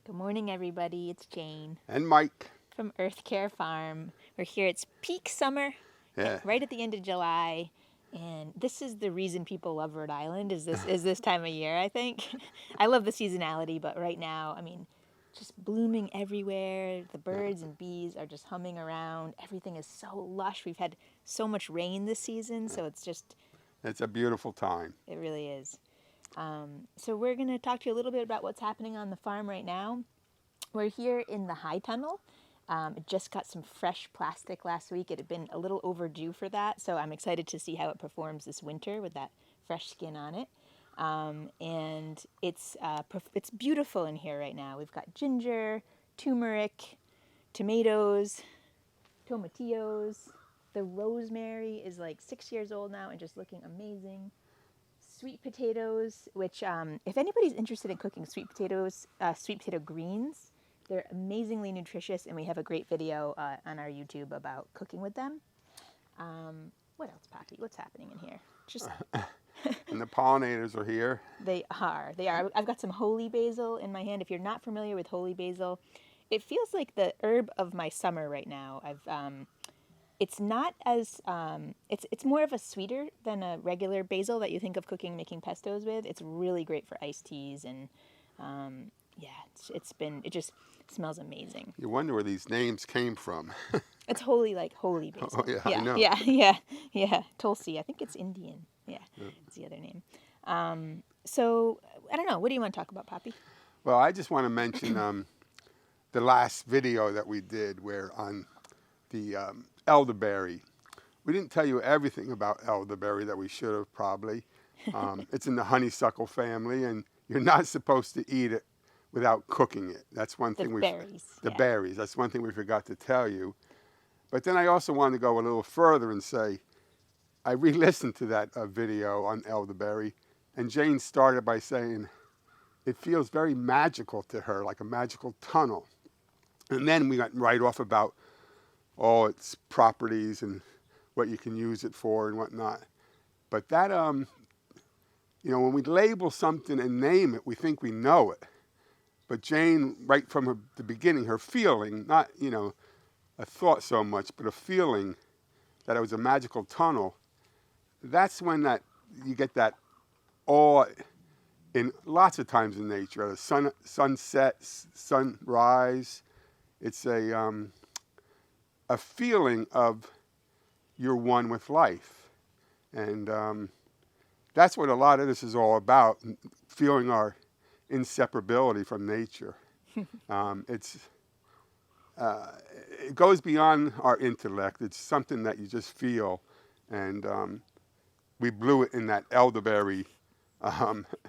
Good morning, everybody. It's Jane And Mike. from Earth Care Farm. We're here. It's peak summer, Yeah. right at the end of July, and this is the reason people love Rhode Island. Is this time of year? I think I love the seasonality, but right now, I mean, just blooming everywhere. The birds and bees are just humming around. Everything is so lush. We've had so much rain this season, so It's a beautiful time. it really is. So we're going to talk to you a little bit about what's happening on the farm right now. We're here in the high tunnel. It just got some fresh plastic last week. It had been a little overdue for that, so I'm excited to see how it performs this winter with that fresh skin on it. And it's beautiful in here right now. We've got ginger, turmeric, tomatoes, tomatillos. The rosemary is like 6 years old now and just looking amazing. Sweet potatoes, which if anybody's interested in cooking sweet potatoes, sweet potato greens, they're amazingly nutritious, and we have a great video on our YouTube about cooking with them. What else, Poppy? What's happening in here? Just And the pollinators are here. They are. I've got some holy basil in my hand. If you're not familiar with holy basil, it feels like the herb of my summer right now. It's not as it's more of a sweeter than a regular basil that you think of making pestos with. It's really great for iced teas, and it just smells amazing. You wonder where these names came from. It's holy holy basil. Oh, yeah, I know. Yeah. Tulsi. I think it's Indian. Yeah, it's the other name. So I don't know. What do you want to talk about, Poppy? Well, I just want to mention the last video that we did where on the elderberry. We didn't tell you everything about elderberry that we should have probably. It's in the honeysuckle family, and you're not supposed to eat it without cooking it. That's one thing. The berries. That's one thing we forgot to tell you. But then I also wanted to go a little further and say, I re-listened to that video on elderberry, and Jane started by saying it feels very magical to her, like a magical tunnel. And then we got right off about all its properties and what you can use it for and whatnot. But that, when we label something and name it, we think we know it. But Jane, right from the beginning, her feeling, not, a thought so much, but a feeling that it was a magical tunnel, that's when you get that awe in lots of times in nature. The sunset, sunrise. It's a feeling of you're one with life. And that's what a lot of this is all about, feeling our inseparability from nature. It goes beyond our intellect. It's something that you just feel. And we blew it in that elderberry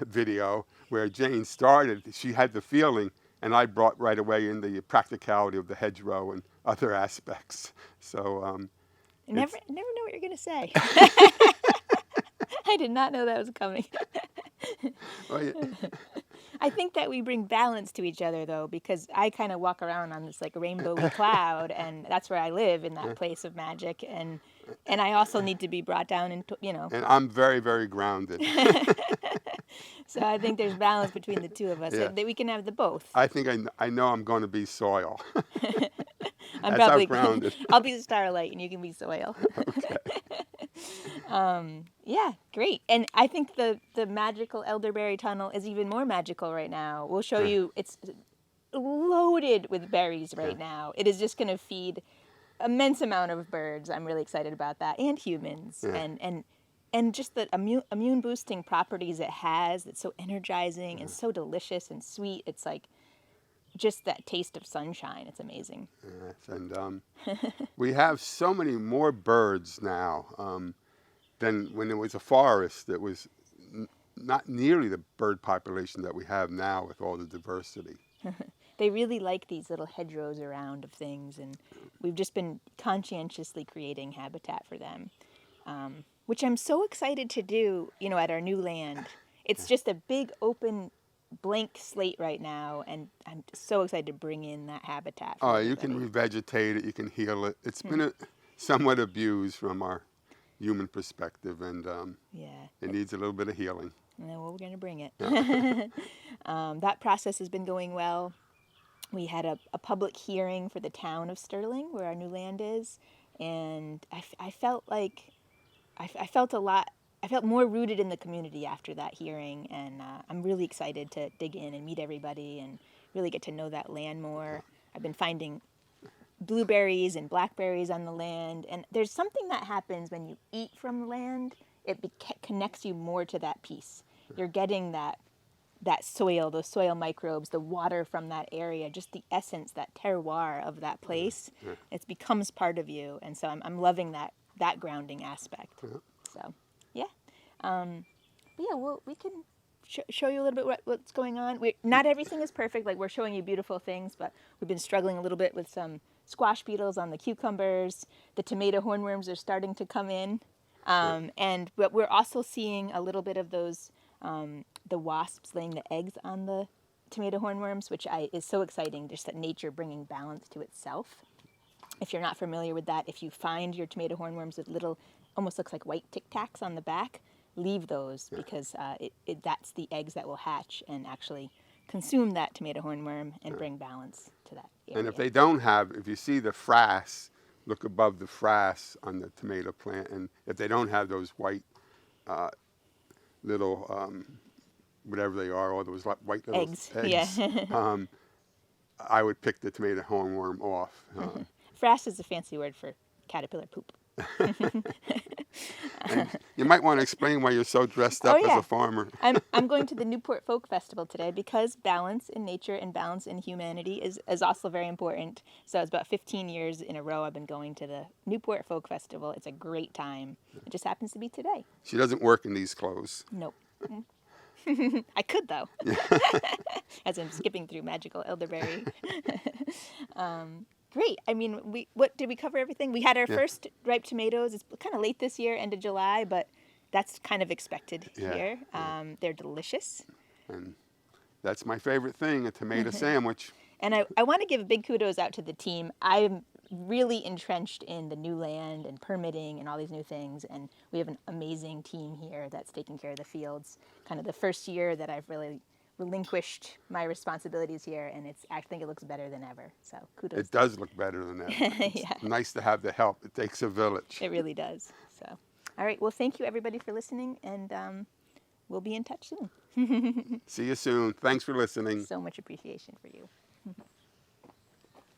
video where Jane started. She had the feeling, and I brought right away in the practicality of the hedgerow and other aspects. So I never know what you're going to say. I did not know that was coming. Well, yeah. I think that we bring balance to each other, though, because I kind of walk around on this like rainbowy cloud, and that's where I live, in that place of magic, and I also need to be brought down into, And I'm very, very grounded. So I think there's balance between the two of us, Yeah. that we can have the both. I think I know I'm going to be soil. I'm That's probably how grounded. I'll be the starlight, and you can be soil. Okay. Yeah, great. And I think the magical elderberry tunnel is even more magical right now. We'll show you. It's loaded with berries right now. It is just going to feed immense amount of birds. I'm really excited about that, and humans. And just the immune boosting properties it has. It's so energizing and so delicious and sweet. It's like just that taste of sunshine. It's amazing. Yes, and we have so many more birds now than when it was a forest. It was not nearly the bird population that we have now with all the diversity. They really like these little hedgerows around of things, and we've just been conscientiously creating habitat for them, which I'm so excited to do, at our new land. It's just a big open blank slate right now, and I'm so excited to bring in that habitat. Oh, you can revegetate it, you can heal it. It's been somewhat abused from our human perspective, and it needs a little bit of healing. Well, we're going to bring it. That process has been going well. We had a public hearing for the town of Sterling, where our new land is, and I felt like I felt a lot. I felt more rooted in the community after that hearing, and I'm really excited to dig in and meet everybody and really get to know that land more. I've been finding blueberries and blackberries on the land, and there's something that happens when you eat from the land. It connects you more to that piece. You're getting that soil, those soil microbes, the water from that area, just the essence, that terroir of that place. Yeah. It becomes part of you, and so I'm loving that grounding aspect. Yeah. So, yeah, but yeah, we can show you a little bit what's going on. Not everything is perfect. Like, we're showing you beautiful things, but we've been struggling a little bit with some squash beetles on the cucumbers. The tomato hornworms are starting to come in, but we're also seeing a little bit of those. The wasps laying the eggs on the tomato hornworms, which is so exciting, just that nature bringing balance to itself. If you're not familiar with that, if you find your tomato hornworms with little, almost looks like white Tic Tacs on the back, leave those, because that's the eggs that will hatch and actually consume that tomato hornworm and bring balance to that area. And if they don't have, if you see the frass, look above the frass on the tomato plant, and if they don't have those white little whatever they are, all those white little Eggs. eggs, Yeah. I would pick the tomato hornworm off. Frass is a fancy word for caterpillar poop. And you might want to explain why you're so dressed up as a farmer. I'm going to the Newport Folk Festival today because balance in nature and balance in humanity is also very important. So it's about 15 years in a row I've been going to the Newport Folk Festival. It's a great time. It just happens to be today. She doesn't work in these clothes. Nope. I could, though, as I'm skipping through magical elderberry. Great. I mean, what did we cover everything? We had our first ripe tomatoes. It's kind of late this year, end of July, but that's kind of expected here. They're delicious. And that's my favorite thing, a tomato sandwich. And I want to give big kudos out to the team. I'm really entrenched in the new land and permitting and all these new things, and we have an amazing team here that's taking care of the fields. Kind of the first year that I've really relinquished my responsibilities here, and I think it looks better than ever. So kudos. It does look better than ever. It's nice to have the help. It takes a village. It really does. So, all right. Well, thank you everybody for listening, and we'll be in touch soon. See you soon. Thanks for listening. So much appreciation for you.